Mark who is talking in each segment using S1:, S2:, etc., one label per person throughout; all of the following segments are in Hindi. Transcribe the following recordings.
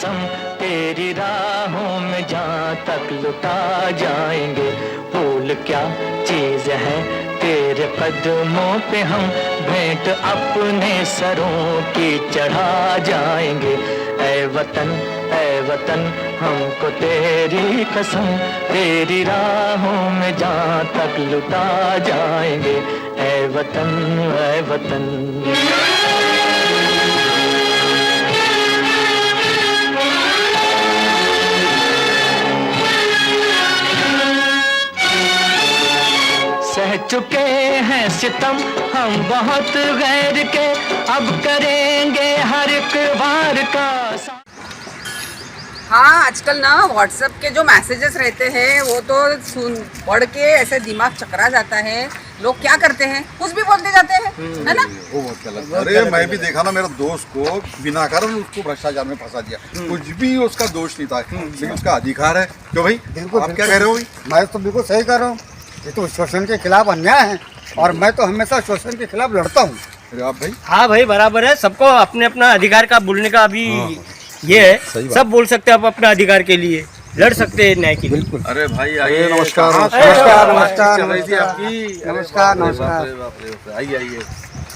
S1: कसम, तेरी राहों में जहाँ तक लुटा जाएंगे। फूल क्या चीज है तेरे कदमों पे हम भेंट अपने सरों की चढ़ा जाएंगे। ऐ वतन हमको तेरी कसम, तेरी राहों में जहाँ तक लुटा जाएंगे। ऐ वतन ऐ वतन। सह चुके हैं सितम हम बहुत गैर के, अब करेंगे हर एक बार का।
S2: हाँ, आजकल ना व्हाट्सएप के जो मैसेजेस रहते हैं वो तो पढ़ के ऐसे दिमाग चकरा जाता है। लोग क्या करते हैं, कुछ भी बोलते जाते हैं, है ना।
S3: वो बहुत गलत। अरे मैं भी देखा ना, मेरा दोस्त को बिना कारण उसको भ्रष्टाचार में फंसा दिया। कुछ भी उसका दोष नहीं था, लेकिन उसका अधिकार है। क्यों भाई, आप क्या कह रहे हो?
S4: मैं तो बिल्कुल सही कह रहा हूँ। ये तो शोषण के खिलाफ अन्याय है और मैं तो हमेशा शोषण के खिलाफ लड़ता हूँ।
S3: अरे आप भाई?
S5: हाँ भाई, बराबर है। सबको अपने अपना अधिकार का बोलने का अभी ये है, सब बोल सकते हैं। आप अपना अधिकार के लिए लड़ सकते हैं, न्याय के लिए। बिल्कुल।
S3: अरे भाई आइए, नमस्कार।
S4: नमस्कार
S3: नमस्कार।
S4: नमस्कार।
S6: आइए।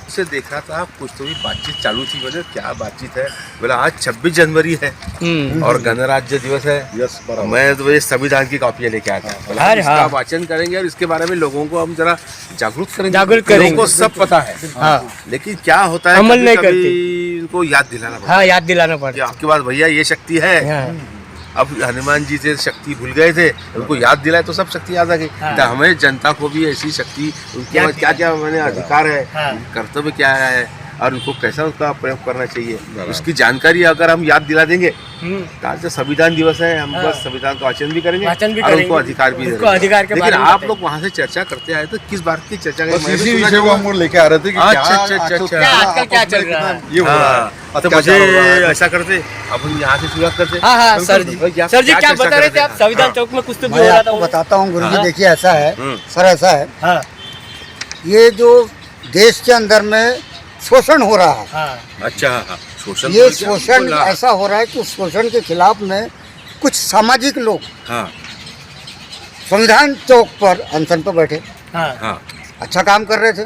S6: उसे देख रहा था, कुछ तो भी बातचीत चालू थी। बोले क्या बातचीत है? बोला आज 26 जनवरी है और गणराज्य दिवस है।
S3: यस, बराबर।
S6: मैं तो ये संविधान की कॉपियाँ लेके आया था। बोला इसका वाचन करेंगे और इसके बारे में लोगों को हम जरा जागरूक करेंगे। लोगों को सब पता है, लेकिन क्या होता है,
S5: अमल नहीं
S6: करते, इनको याद दिलाना पड़ता है।
S5: हाँ, याद दिलाना पड़ता है।
S6: आपके पास भैया ये शक्ति है। अब हनुमान जी से शक्ति भूल गए थे, उनको याद दिलाए तो सब शक्ति याद आ गई। तो हमें जनता को भी ऐसी शक्ति, उनके पास क्या क्या मैंने अधिकार है, कर्तव्य क्या है और उनको कैसा उसका प्रयोग करना चाहिए, उसकी जानकारी अगर हम याद दिला देंगे तो आज संविधान दिवस है, हम बस संविधान का वाचन भी करेंगे और उनको अधिकार भी देंगे। लेकिन आप लोग वहाँ से चर्चा करते आए तो किस बात की चर्चा करें?
S3: इसी विषय को हम लेके आ रहे थे कि
S5: आजकल क्या चल रहा है,
S3: ये हो रहा है।
S6: तो मुझे ऐसा करते, अब हम यहाँ से शुरुआत करते।
S5: हाँ सर जी क्या बता रहे थे आप? संविधान चौक में कुछ तो भी हो रहा था।
S4: बताता हूँ गुरु जी, देखिए ऐसा है सर, ऐसा है।
S5: हाँ,
S4: ये जो देश के अंदर में शोषण हो रहा है,
S6: अच्छा, शोषण,
S4: ये शोषण ऐसा हो रहा है कि शोषण के खिलाफ में कुछ सामाजिक लोग संविधान चौक पर अनशन पर बैठे, अच्छा काम कर रहे थे।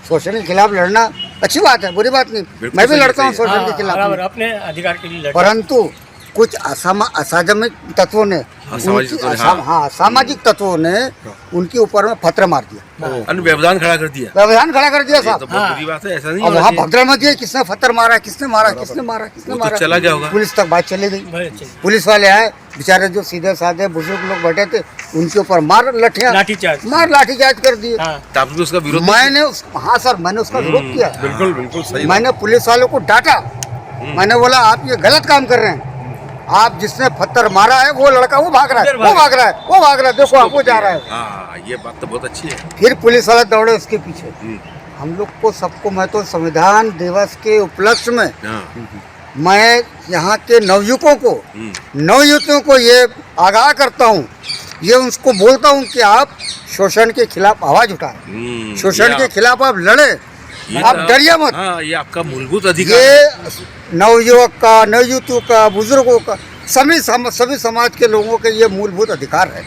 S4: शोषण के खिलाफ लड़ना अच्छी बात है, बुरी बात नहीं। मैं भी लड़ता हूँ शोषण के खिलाफ,
S5: अपने अधिकार के लिए।
S4: परंतु कुछ असामाजिक तत्वों ने, सामाजिक तत्वों ने उनके ऊपर में पत्थर मार दिया,
S6: व्यवधान खड़ा कर दिया।
S4: व्यवधान खड़ा कर दिया साहब।
S6: बुरी बात है, ऐसा नहीं।
S4: और वहाँ भगदड़ मच गई, किसने पत्थर मारा, किसने मारा, किसने मारा, किसने मारा,
S6: चला गया होगा।
S4: पुलिस तक बात चली गई। पुलिस वाले आए, बेचारे जो सीधे साधे बुजुर्ग लोग बैठे थे उनके ऊपर मार लाठीचार्ज कर दिए।
S6: उसका विरोध
S4: मैंने हाँ सर, मैंने उसका विरोध किया।
S6: बिल्कुल सही।
S4: मैंने पुलिस वालों को डांटा, मैंने बोला आप ये गलत काम कर रहे हैं। आप जिसने पत्थर मारा है वो लड़का वो भाग रहा है, देखो आपको जा रहा है।
S6: हाँ, ये बात तो बहुत अच्छी है।
S4: फिर पुलिस वाले दौड़े उसके पीछे। हम लोग को सबको, मैं तो संविधान दिवस के उपलक्ष्य में मैं यहाँ के नवयुवकों को ये आगाह करता हूँ, ये उनको बोलता हूँ कि आप शोषण के खिलाफ आवाज उठाएं, शोषण के खिलाफ आप लड़े, आप डरिए मत।
S6: ये आपका मूलभूत अधिकार।
S4: ये नवयुवक का, नवयुवतियों का, बुजुर्गों का, सभी समाज के लोगों के ये मूलभूत अधिकार है।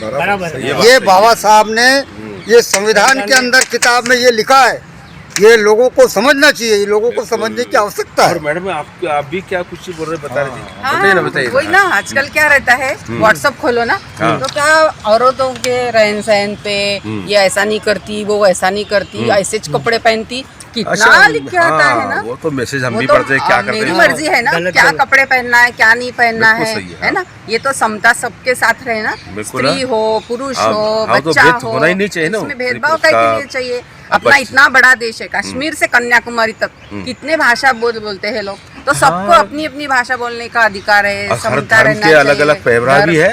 S4: ये बाबा साहब ने ये संविधान के अंदर किताब में ये लिखा है, ये लोगों को समझना चाहिए, ये लोगों को समझने की आवश्यकता है।
S6: और मैडम आप भी क्या कुछ बोल रहे, बता रहे थे? बताइए।
S2: वही ना, आजकल क्या रहता है, व्हाट्सएप खोलो ना तो क्या औरतों के रहन सहन पे, ये ऐसा नहीं करती, वो ऐसा नहीं करती, ऐसे कपड़े पहनती, कितना लिख के आता है ना।
S6: वो तो मैसेज हम भी पढ़ते हैं, क्या करते हैं।
S2: मेरी मर्जी है ना, क्या कपड़े पहनना है, क्या नहीं पहनना है ना। ये तो समता सबके साथ रहे ना, स्त्री हो, पुरुष हो, बच्चा हो,
S6: होना ही नहीं चाहिए ना।
S2: इसमें भेदभाव के लिए चाहिए। अपना इतना बड़ा देश है, कश्मीर से कन्याकुमारी तक कितने भाषा बोलते हैं लोग, तो सबको अपनी अपनी भाषा बोलने का अधिकार है। समता रहना चाहिए।
S6: अलग अलग पहरावा भी है,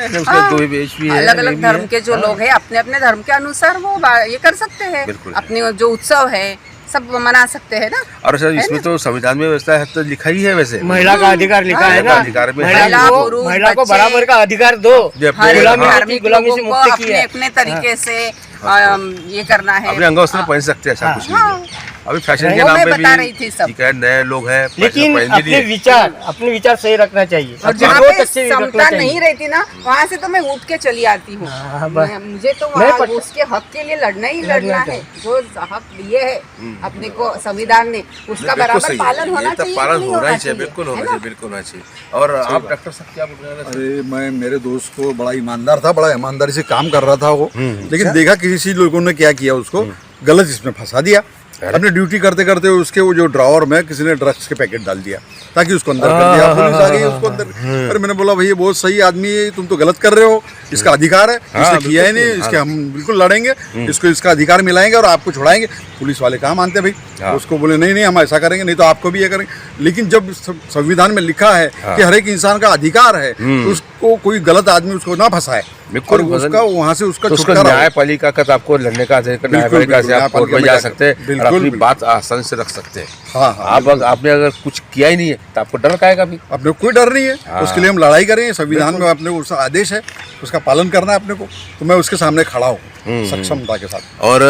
S2: अलग अलग धर्म के जो लोग हैं अपने अपने धर्म के अनुसार वो ये कर सकते हैं, अपने जो उत्सव है सब मना सकते हैं ना।
S6: और सर इसमें तो संविधान में व्यवस्था है तो लिखा ही है, वैसे
S5: महिला का अधिकार लिखा है ना।
S6: अधिकार में
S5: महिला को बराबर का अधिकार दो,
S2: धार्मिक लोगों को अपने अपने तरीके से ये करना है।
S6: अपने अंगों से पहन सकते हैं, ऐसा कुछ नहीं। अभी फैशन के
S2: वो
S6: नाम
S2: मैं
S6: पे
S2: बता रही थी
S6: भी
S2: सब।
S6: ठीक है, नए लोग हैं,
S5: लेकिन
S6: पहन भी
S5: अपने
S6: लिए।
S5: विचार सही रखना चाहिए।
S2: और
S5: अपने
S2: जहाँ
S5: सोच
S2: पे
S5: अच्छी रखना
S2: समता
S5: चाहिए।
S2: नहीं रहती ना, वहाँ से तो मैं उठ के चली आती हूँ।
S5: हाँ, बस।
S2: मुझे तो
S5: नहीं
S2: वहाँ
S5: पता।
S2: उसके हक के लिए लड़ना ही लड़ना है। जो हक दिए है अपने को संविधान ने, उसका
S6: बिल्कुल
S2: बराबर
S6: सही है।
S2: पालन होना
S6: ये तो
S2: चाहिए।
S6: पालन
S2: नहीं
S6: होना ही चाहिए,
S2: चाहिए,
S6: बिल्कुल होना
S2: है
S6: चाहिए,
S2: ना?
S6: बिल्कुल होना चाहिए। और आप डॉक्टर साहब क्या बोल रहे हैं?
S3: अरे मैं मेरे दोस्त को बड़ा ईमानदार था, बड़ा ईमानदारी से काम कर रहा था वो, लेकिन देखा किसी लोगों ने क्या किया, उसको गलत इसमें फंसा दिया। अपनी ड्यूटी करते करते उसके वो जो ड्रॉवर में किसी ने ड्रग्स के पैकेट डाल दिया ताकि उसको अंदर कर दिया। पुलिस आ गई उसको अंदर। अरे मैंने बोला भाई ये बहुत सही आदमी है, तुम तो गलत कर रहे हो, इसका अधिकार है, इसने किया ही नहीं, इसके हम बिल्कुल लड़ेंगे, इसको इसका अधिकार मिलाएंगे और आपको छुड़ाएंगे। पुलिस वाले कहाँ मानते भाई, उसको बोले नहीं नहीं हम ऐसा करेंगे, नहीं तो आपको भी ये करेंगे। लेकिन जब संविधान में लिखा है कि हर एक इंसान का अधिकार है, तो उसको कोई गलत आदमी उसको ना फंसाए और उसका वहाँ से उसका
S6: तो उसको
S3: छुटकारा हो।
S6: न्यायपालिका का तो आपको लड़ने का अधिकार, न्यायपालिका से आप कोर्ट में जा सकते हैं और अपनी बात आसानी से रख सकते हैं।
S3: हाँ हाँ,
S6: आपने अगर कुछ किया ही नहीं है तो आपको डर काहेगा भी?
S3: अपने को कोई डर नहीं है, उसके लिए हम लड़ाई करें। संविधान में अपने को उसका आदेश है, उसका पालन करना है अपने को, तो मैं उसके सामने खड़ा हूँ सक्षमता के साथ।
S6: और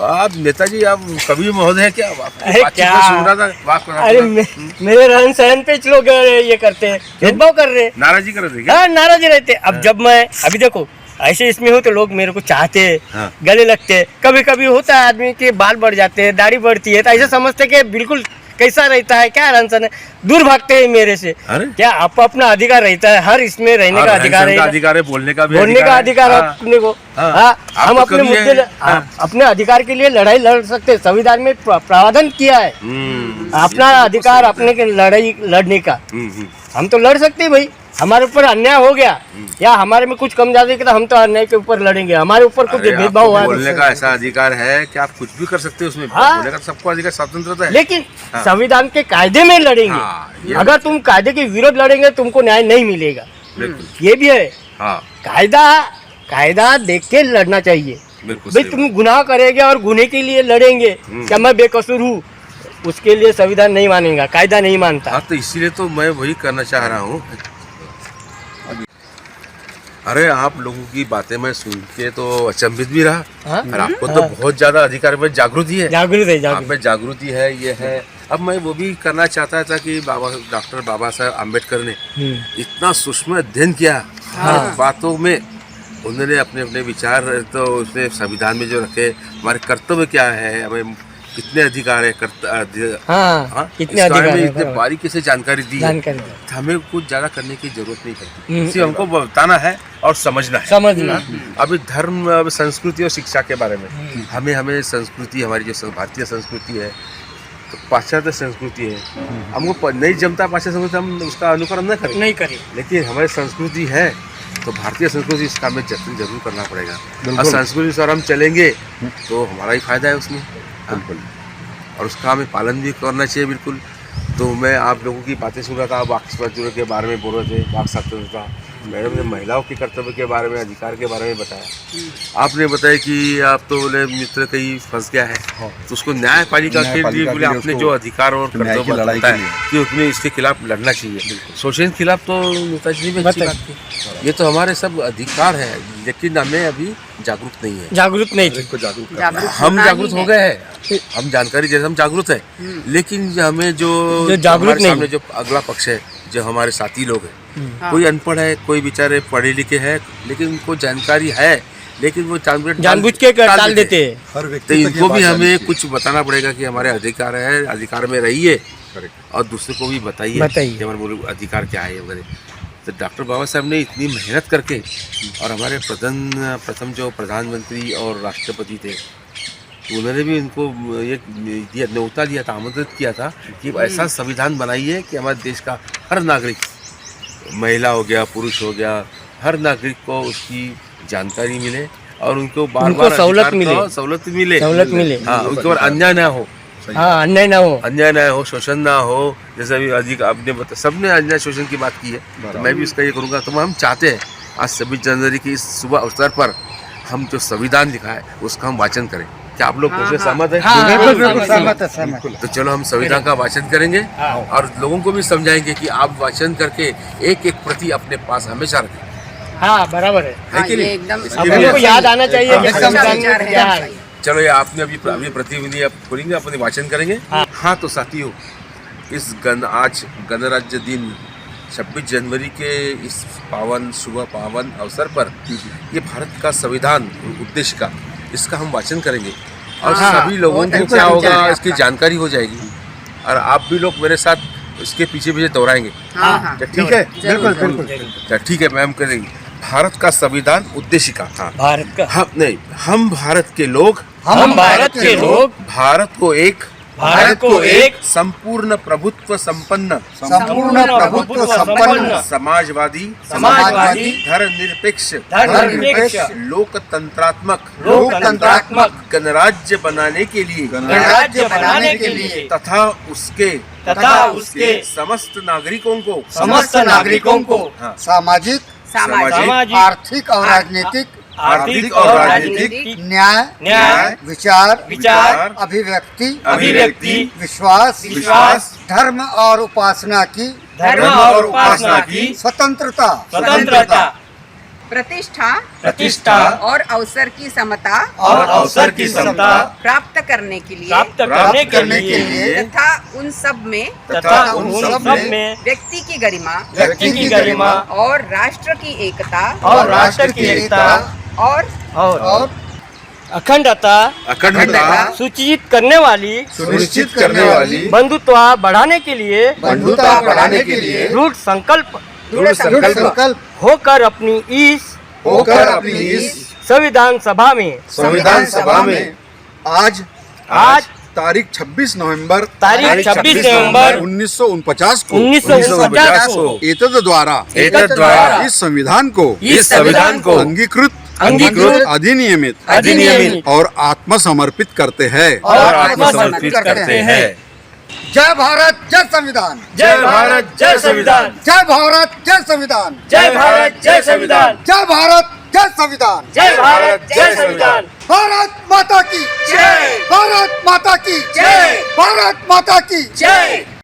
S6: आप नेताजी, आप कवि महोदय हैं क्या?
S5: अरे
S6: बातचीत
S5: क्या?
S6: में सुन रहा था, बात कर रहा
S5: अरे
S6: था।
S5: मेरे रहन सहन पे लोग ये करते हैं, भेदभाव कर रहे हैं।
S6: नाराजी कर रहे थे क्या?
S5: हाँ, नाराज रहते। अब जब मैं अभी देखो ऐसे इसमें हो तो लोग मेरे को चाहते हैं,
S6: हाँ।
S5: गले लगते हैं। कभी कभी होता है आदमी के बाल बढ़ जाते हैं, दाढ़ी बढ़ती है, तो ऐसे समझते कि बिल्कुल कैसा रहता है, क्या रहन सहन है, दूर भागते हैं मेरे से।
S6: अरे?
S5: क्या आपको अपना अधिकार रहता है, हर इसमें रहने का अधिकार है,
S6: अधिकार है, बोलने का भी
S5: बोलने का अधिकार है
S6: हाँ।
S5: अपने को।
S6: हाँ।
S5: हाँ,
S6: आप
S5: हम
S6: तो
S5: अपने
S6: कवि हैं।
S5: मुद्दे
S6: हाँ।
S5: अपने अधिकार के लिए लड़ाई लड़ सकते हैं। संविधान में प्रावधान किया है अपना अधिकार अपने के लड़ाई लड़ने का। हम तो लड़ सकते हैं भाई, हमारे ऊपर अन्याय हो गया या हमारे में कुछ कम ज्यादा किया, हम तो अन्याय के ऊपर लड़ेंगे। हमारे ऊपर कुछ
S6: अरे,
S5: भेदभाव
S6: आपको
S5: हुआ है
S6: बोलने का ऐसा अधिकार है कि आप कुछ भी कर सकते हो उसमें।
S5: हाँ।
S6: बोलने का सबको अधिकार, स्वतंत्रता है।
S5: लेकिन
S6: हाँ।
S5: संविधान के कायदे में
S6: हाँ,
S5: लड़ेंगे।
S6: ये
S5: अगर तुम कायदे के विरोध लड़ेंगे तुमको न्याय नहीं मिलेगा।
S6: बिल्कुल।
S5: ये भी है,
S6: हाँ,
S5: कायदा देख के लड़ना चाहिए।
S6: बिल्कुल
S5: भाई
S6: सही
S5: तुम गुनाह करेंगे और गुने के लिए लड़ेंगे, क्या मैं बेकसूर हूँ, उसके लिए संविधान नहीं मानेगा, कायदा नहीं मानता।
S6: हाँ, तो इसीलिए तो मैं वही करना चाह रहा हूँ। अरे आप लोगों की बातें मैं सुन के तो अचंभित भी रहा।
S5: हाँ?
S6: और आपको तो बहुत ज्यादा अधिकार में जागृति है,
S5: जागृत है,
S6: आप
S5: जागृत।
S6: में जागृति है, ये है। अब मैं वो भी करना चाहता था कि डॉक्टर बाबा साहब आम्बेडकर ने इतना सूक्ष्म अध्ययन किया हर बातों में। उन्होंने अपने अपने विचार तो उसने संविधान में जो रखे, हमारे कर्तव्य क्या है, हमें कितने अधिकार है,
S5: हाँ, कितने
S6: इस बारे
S5: अधिकार
S6: में
S5: है,
S6: इतने बारीकी से जानकारी दी है।
S5: जानकारी दी।
S6: तो हमें कुछ ज्यादा करने की जरूरत नहीं पड़ती, सिर्फ हमको बताना है और समझना है।
S5: समझना।
S6: अभी धर्म, अब संस्कृति और शिक्षा के बारे में हमें संस्कृति, हमारी जो भारतीय संस्कृति है, तो पाश्चात्य संस्कृति है, हमको नहीं जमता पाश्चात्य संस्कृति, हम उसका अनुकरण न करें,
S5: नहीं करें।
S6: लेकिन हमारी संस्कृति है तो भारतीय संस्कृति, इसका हमें जतन जरूर करना पड़ेगा। और संस्कृति से हम चलेंगे तो हमारा ही फायदा है उसमें, बिल्कुल। और उसका हमें पालन भी करना चाहिए, बिल्कुल। तो मैं आप लोगों की बातें सुन रहा था, वाक स्वातंत्र्य के बारे में बोल रहे थे, वाक स्वतंत्रता। मैडम ने महिलाओं के कर्तव्य के बारे में, अधिकार के बारे में बताया। आपने बताया कि आप तो बोले मित्र कहीं फंस गया है, तो उसको न्यायपालिका के लिए बोले अपने जो अधिकार और कर्तव्य बताता है कि उसमें इसके खिलाफ लड़ना चाहिए। शोषण के खिलाफ तो नेताजी ने भी अच्छी बात की। ये तो हमारे सब अधिकार है, लेकिन हमें अभी जागरूक नहीं है।
S5: जागरूक नहीं थे।
S6: हम जागरूक हो गए हैं, हम जानकारी जैसे हम जागरूक है, लेकिन हमें जो
S5: जागरूक
S6: हमारे
S5: नहीं,
S6: सामने जो अगला पक्ष है, जो हमारे साथी लोग हैं, कोई अनपढ़ है, कोई बेचारे पढ़े लिखे हैं, लेकिन उनको जानकारी है, लेकिन वो
S5: जानबूझ के टाल देते हैं।
S6: तो इनको भी हमें कुछ बताना पड़ेगा कि हमारे अधिकार है, अधिकार में रहिए और दूसरे को भी बताइए कि हमारे अधिकार क्या है वगैरह। तो डॉक्टर बाबा साहब ने इतनी मेहनत करके, और हमारे प्रथम जो प्रधानमंत्री और राष्ट्रपति थे, उन्होंने भी इनको ये न्योता दिया था, आमंत्रित किया था कि ऐसा संविधान बनाइए कि हमारे देश का हर नागरिक, महिला हो गया, पुरुष हो गया, हर नागरिक को उसकी जानकारी मिले और उनको बार-बार
S5: सहूलत मिले,
S6: सहूलत मिले। हाँ, उनके ऊपर अन्याय ना हो,
S5: हाँ, अन्याय ना हो,
S6: शोषण ना हो। जैसे अभी अधिक आपने सबने अन्याय शोषण की बात की है, तो मैं भी उसका ये करूँगा। तो हम चाहते हैं आज 26 जनवरी की इस शुभ अवसर पर हम जो संविधान लिखा है उसका हम वाचन करें। क्या आप लोग मुझसे सहमत है? तो चलो हम संविधान का वाचन करेंगे और लोगों को भी समझाएंगे कि आप वाचन करके एक एक प्रति अपने पास हमेशा रखें।
S5: हाँ, बराबर है
S6: कि नहीं?
S2: एकदम
S6: इसके लिए
S5: आपको याद आना चाहिए कि
S2: अच्छा
S5: संविधान
S2: विचार
S5: में
S2: है,
S5: क्या
S2: अच्छा
S5: है।
S6: चलो ये आपने अभी अभी प्रतिनिधि आप बोलेंगे, अपने वाचन करेंगे। हाँ तो साथियों, इस आज गणराज्य दिन 26 जनवरी के इस शुभ पावन अवसर पर ये भारत का संविधान उद्देश्य का इसका हम वाचन करेंगे और सभी लोगों को क्या होगा इसकी जानकारी हो जाएगी और आप भी लोग मेरे साथ इसके पीछे पीछे दोहराएंगे। ठीक है,
S2: बिल्कुल
S6: बिल्कुल ठीक है मैम, करेंगे। भारत का संविधान उद्देश्य का
S5: भारत का
S6: हम भारत के लोग भारत को एक संपूर्ण प्रभुत्व संपन्न समाजवादी धर्मनिरपेक्ष लोकतंत्रात्मक गणराज्य बनाने के लिए तथा उसके समस्त नागरिकों को
S4: सामाजिक आर्थिक और राजनीतिक न्याय विचार अभिव्यक्ति विश्वास धर्म और उपासना की स्वतंत्रता
S2: प्रतिष्ठा और अवसर की समता प्राप्त करने के लिए तथा उन सब में व्यक्ति की गरिमा और राष्ट्र की एकता और
S5: अखंडता सुनिश्चित करने वाली बंधुत्व बढ़ाने के लिए दृढ़ संकल्प होकर अपनी इस संविधान सभा में
S3: आज तारीख 26 नवंबर 1949 को एतद द्वारा इस संविधान को अंगीकृत अधिनियमित और आत्मसमर्पित करते हैं।
S4: जय भारत जय संविधान,
S5: जय भारत जय संविधान,
S4: जय भारत जय संविधान,
S5: जय भारत जय संविधान,
S4: जय भारत जय संविधान,
S5: जय भारत जय संविधान।
S4: भारत माता की जय, भारत माता की जय, भारत माता की जय।